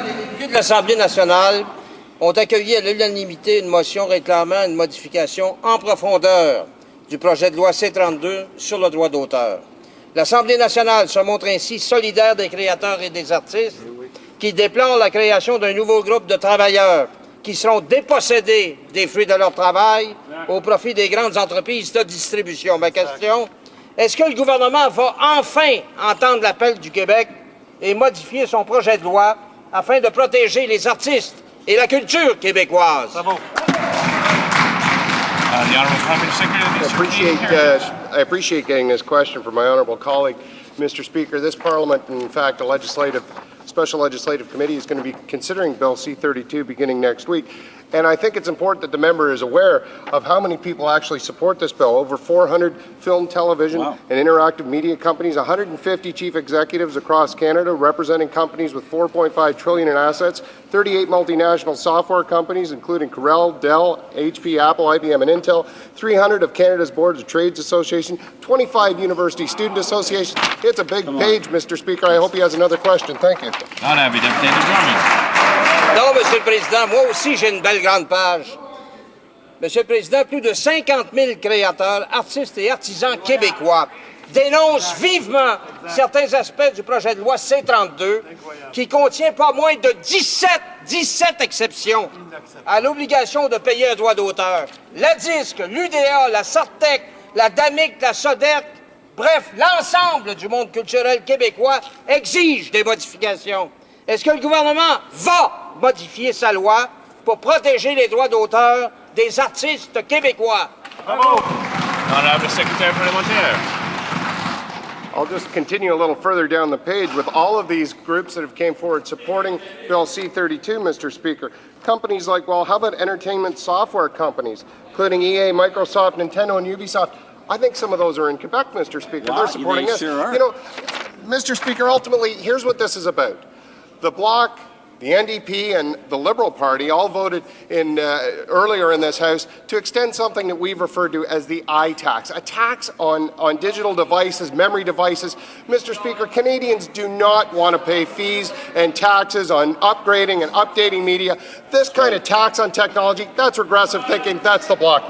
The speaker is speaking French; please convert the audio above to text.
Les députés de l'Assemblée nationale ont accueilli à l'unanimité une motion réclamant une modification en profondeur du projet de loi C-32 sur le droit d'auteur. L'Assemblée nationale se montre ainsi solidaire des créateurs et des artistes qui déplorent la création d'un nouveau groupe de travailleurs qui seront dépossédés des fruits de leur travail au profit des grandes entreprises de distribution. Ma question, est-ce que le gouvernement va enfin entendre l'appel du Québec et modifier son projet de loi afin de protéger les artistes et la culture québécoise? Bravo. The Honourable Prime Minister. I appreciate getting this question from my honourable colleague, Mr. Speaker. This Parliament, in fact, a special legislative committee is going to be considering Bill C-32 beginning next week. And I think it's important that the member is aware of how many people actually support this bill. Over 400 film, television, and interactive media companies, 150 chief executives across Canada representing companies with $4.5 trillion in assets, 38 multinational software companies, including Corel, Dell, HP, Apple, IBM, and Intel, 300 of Canada's Boards of Trades Association, 25 university student associations. It's a big page, Mr. Speaker. I hope he has another question. Thank you. Non, Monsieur le Président, moi aussi j'ai une belle grande page. Monsieur le Président, plus de 50 000 créateurs, artistes et artisans québécois dénoncent vivement certains aspects du projet de loi C-32 qui contient pas moins de 17 exceptions à l'obligation de payer un droit d'auteur. La DISC, l'UDA, la Sortec, la DAMIC, la SODEC, bref, l'ensemble du monde culturel québécois exige des modifications. Est-ce que le gouvernement va modifier sa loi pour protéger les droits d'auteur des artistes québécois? Bravo. Honourable Secretary Parlementaire. I'll just continue a little further down the page with all of these groups that have came forward supporting Bill C-32, Mr. Speaker. Companies like, well, how about entertainment software companies, including EA, Microsoft, Nintendo, and Ubisoft? I think some of those are in Quebec, Mr. Speaker. They're supporting us. Sure are. You know, Mr. Speaker, ultimately, here's what this is about. The Bloc, the NDP, and the Liberal Party all voted earlier in this House to extend something that we've referred to as the iTax, a tax on digital devices, memory devices. Mr. Speaker, Canadians do not want to pay fees and taxes on upgrading and updating media. This kind of tax on technology, that's regressive thinking. That's the Bloc.